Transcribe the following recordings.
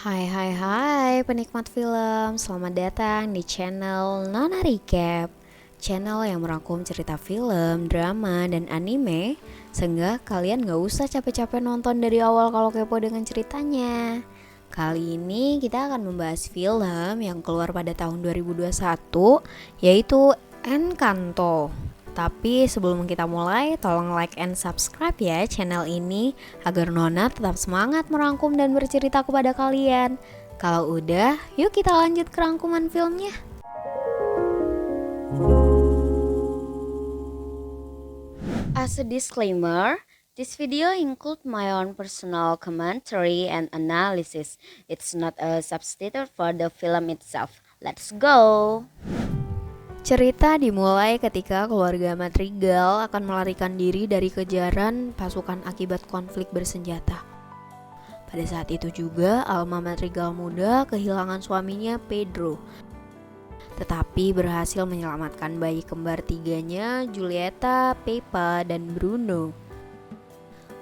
Hai penikmat film, selamat datang di channel Nona Recap. Channel yang merangkum cerita film, drama, dan anime sehingga kalian gak usah capek-capek nonton dari awal kalau kepo dengan ceritanya. Kali ini kita akan membahas film yang keluar pada tahun 2021, yaitu Encanto. Tapi sebelum kita mulai, tolong like and subscribe ya channel ini agar Nona tetap semangat merangkum dan bercerita kepada kalian. Kalau udah, yuk kita lanjut ke rangkuman filmnya. As a disclaimer, this video includes my own personal commentary and analysis. It's not a substitute for the film itself. Let's go! Cerita dimulai ketika keluarga Madrigal akan melarikan diri dari kejaran pasukan akibat konflik bersenjata. Pada saat itu juga Alma Madrigal muda kehilangan suaminya Pedro, tetapi berhasil menyelamatkan bayi kembar tiganya Julieta, Pepa, dan Bruno.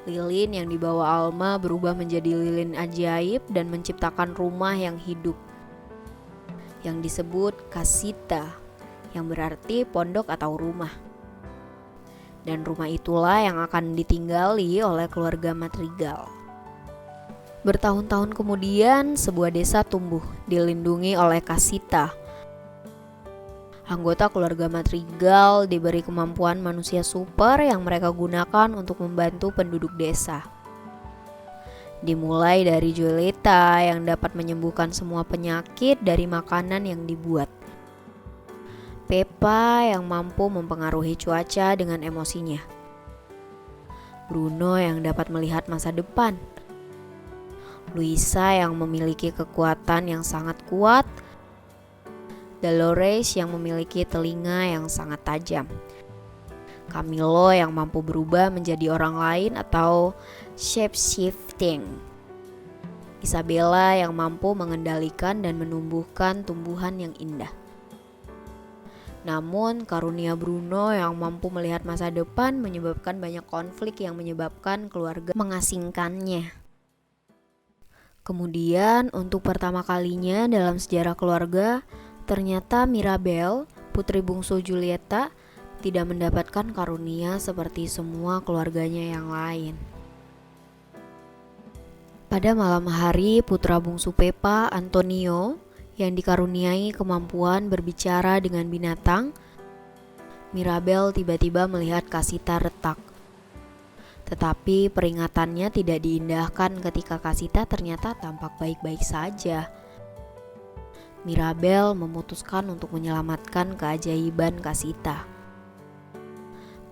Lilin yang dibawa Alma berubah menjadi lilin ajaib dan menciptakan rumah yang hidup, yang disebut Casita, yang berarti pondok atau rumah. Dan rumah itulah yang akan ditinggali oleh keluarga Madrigal. Bertahun-tahun kemudian, sebuah desa tumbuh, dilindungi oleh Casita. Anggota keluarga Madrigal diberi kemampuan manusia super yang mereka gunakan untuk membantu penduduk desa. Dimulai dari Julieta yang dapat menyembuhkan semua penyakit dari makanan yang dibuat. Pepa yang mampu mempengaruhi cuaca dengan emosinya. Bruno yang dapat melihat masa depan. Luisa yang memiliki kekuatan yang sangat kuat. Dolores yang memiliki telinga yang sangat tajam. Camilo yang mampu berubah menjadi orang lain atau shape-shifting. Isabella yang mampu mengendalikan dan menumbuhkan tumbuhan yang indah. Namun karunia Bruno yang mampu melihat masa depan menyebabkan banyak konflik yang menyebabkan keluarga mengasingkannya. Kemudian untuk pertama kalinya dalam sejarah keluarga, ternyata Mirabel, putri bungsu Julieta, tidak mendapatkan karunia seperti semua keluarganya yang lain. Pada malam hari, putra bungsu Pepa, Antonio, yang dikaruniai kemampuan berbicara dengan binatang, Mirabel tiba-tiba melihat Casita retak. Tetapi peringatannya tidak diindahkan ketika Casita ternyata tampak baik-baik saja. Mirabel memutuskan untuk menyelamatkan keajaiban Casita.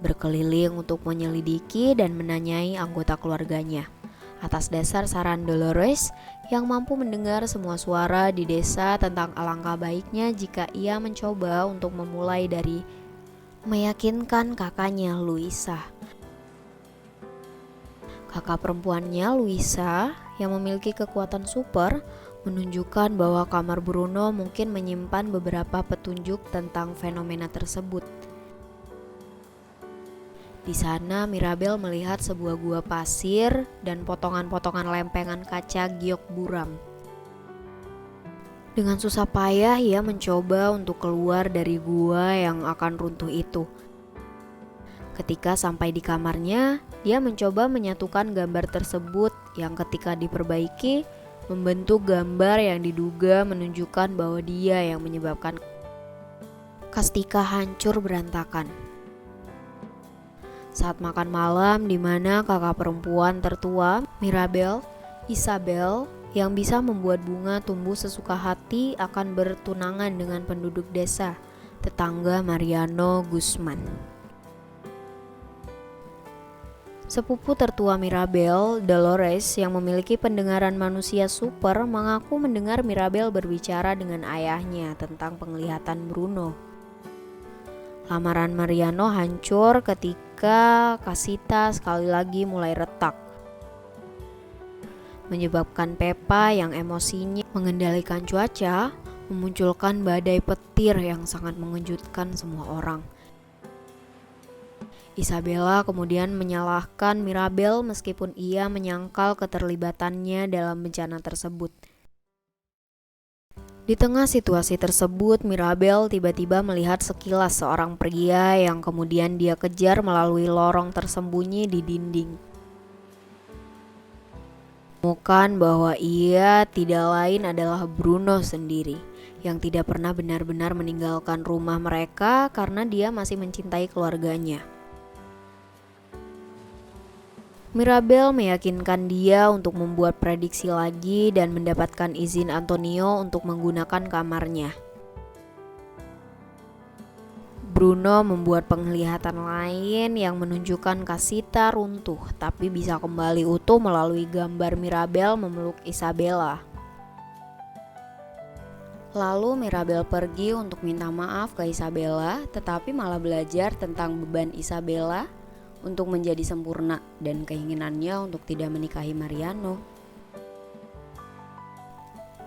Berkeliling untuk menyelidiki dan menanyai anggota keluarganya. Atas dasar saran Dolores yang mampu mendengar semua suara di desa tentang alangkah baiknya jika ia mencoba untuk memulai dari meyakinkan kakaknya Luisa. Kakak perempuannya Luisa yang memiliki kekuatan super menunjukkan bahwa kamar Bruno mungkin menyimpan beberapa petunjuk tentang fenomena tersebut. Di sana Mirabel melihat sebuah gua pasir dan potongan-potongan lempengan kaca giok buram. Dengan susah payah ia mencoba untuk keluar dari gua yang akan runtuh itu. Ketika sampai di kamarnya, dia mencoba menyatukan gambar tersebut yang ketika diperbaiki membentuk gambar yang diduga menunjukkan bahwa dia yang menyebabkan Castika hancur berantakan. Saat makan malam di mana kakak perempuan tertua, Mirabel, Isabel, yang bisa membuat bunga tumbuh sesuka hati akan bertunangan dengan penduduk desa, tetangga Mariano Guzman. Sepupu tertua Mirabel, Dolores, yang memiliki pendengaran manusia super, mengaku mendengar Mirabel berbicara dengan ayahnya tentang penglihatan Bruno. Lamaran Mariano hancur ketika Casita sekali lagi mulai retak, menyebabkan Pepa yang emosinya mengendalikan cuaca memunculkan badai petir yang sangat mengejutkan semua orang. Isabella kemudian menyalahkan Mirabel meskipun ia menyangkal keterlibatannya dalam bencana tersebut. Di tengah situasi tersebut, Mirabel tiba-tiba melihat sekilas seorang pria yang kemudian dia kejar melalui lorong tersembunyi di dinding. Menemukan bahwa ia tidak lain adalah Bruno sendiri, yang tidak pernah benar-benar meninggalkan rumah mereka karena dia masih mencintai keluarganya. Mirabel meyakinkan dia untuk membuat prediksi lagi dan mendapatkan izin Antonio untuk menggunakan kamarnya. Bruno membuat penglihatan lain yang menunjukkan Casita runtuh tapi bisa kembali utuh melalui gambar Mirabel memeluk Isabella. Lalu Mirabel pergi untuk minta maaf ke Isabella, tetapi malah belajar tentang beban Isabella untuk menjadi sempurna dan keinginannya untuk tidak menikahi Mariano.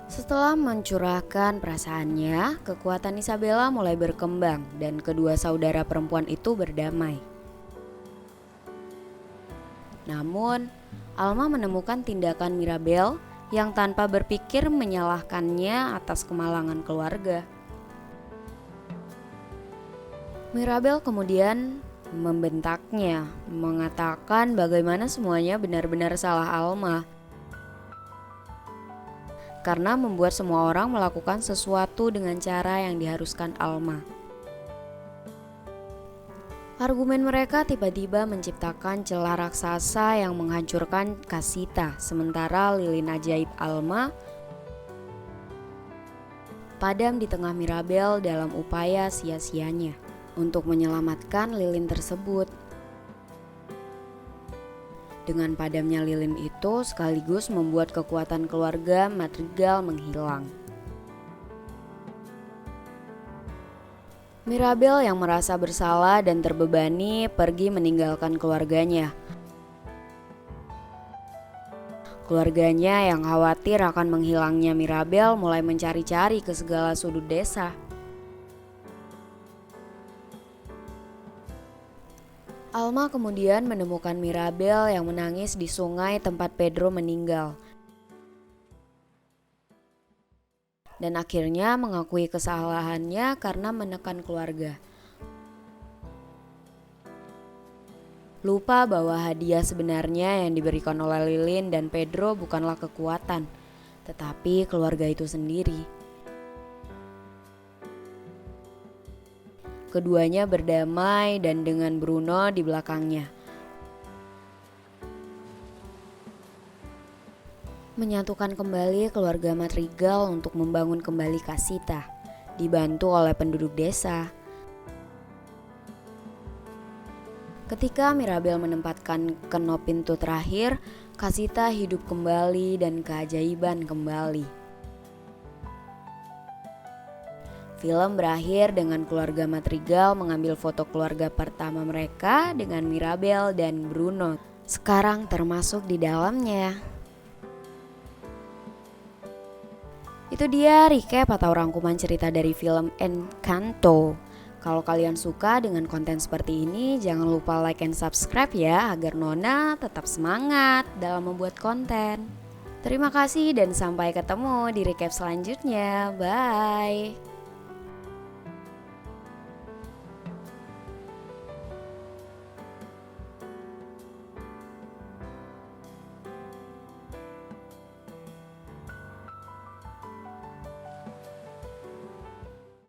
Setelah mencurahkan perasaannya, kekuatan Isabella mulai berkembang dan kedua saudara perempuan itu berdamai. Namun, Alma menemukan tindakan Mirabel yang tanpa berpikir menyalahkannya atas kemalangan keluarga. Mirabel kemudian membentaknya, mengatakan bagaimana semuanya benar-benar salah Alma karena membuat semua orang melakukan sesuatu dengan cara yang diharuskan Alma. Argumen mereka tiba-tiba menciptakan celah raksasa yang menghancurkan Casita, sementara lilin ajaib Alma padam di tengah Mirabel dalam upaya sia-sianya untuk menyelamatkan lilin tersebut. Dengan padamnya lilin itu sekaligus membuat kekuatan keluarga Madrigal menghilang. Mirabel yang merasa bersalah dan terbebani pergi meninggalkan keluarganya. Keluarganya yang khawatir akan menghilangnya Mirabel mulai mencari-cari ke segala sudut desa. Alma kemudian menemukan Mirabel yang menangis di sungai tempat Pedro meninggal. Dan akhirnya mengakui kesalahannya karena menekan keluarga. Lupa bahwa hadiah sebenarnya yang diberikan oleh Lilin dan Pedro bukanlah kekuatan, tetapi keluarga itu sendiri. Keduanya berdamai dan dengan Bruno di belakangnya. Menyatukan kembali keluarga Madrigal untuk membangun kembali Casita, dibantu oleh penduduk desa. Ketika Mirabel menempatkan kenop pintu terakhir, Casita hidup kembali dan keajaiban kembali. Film berakhir dengan keluarga Madrigal mengambil foto keluarga pertama mereka dengan Mirabel dan Bruno. Sekarang termasuk di dalamnya. Itu dia recap atau rangkuman cerita dari film Encanto. Kalau kalian suka dengan konten seperti ini, jangan lupa like and subscribe ya, agar Nona tetap semangat dalam membuat konten. Terima kasih dan sampai ketemu di recap selanjutnya. Bye.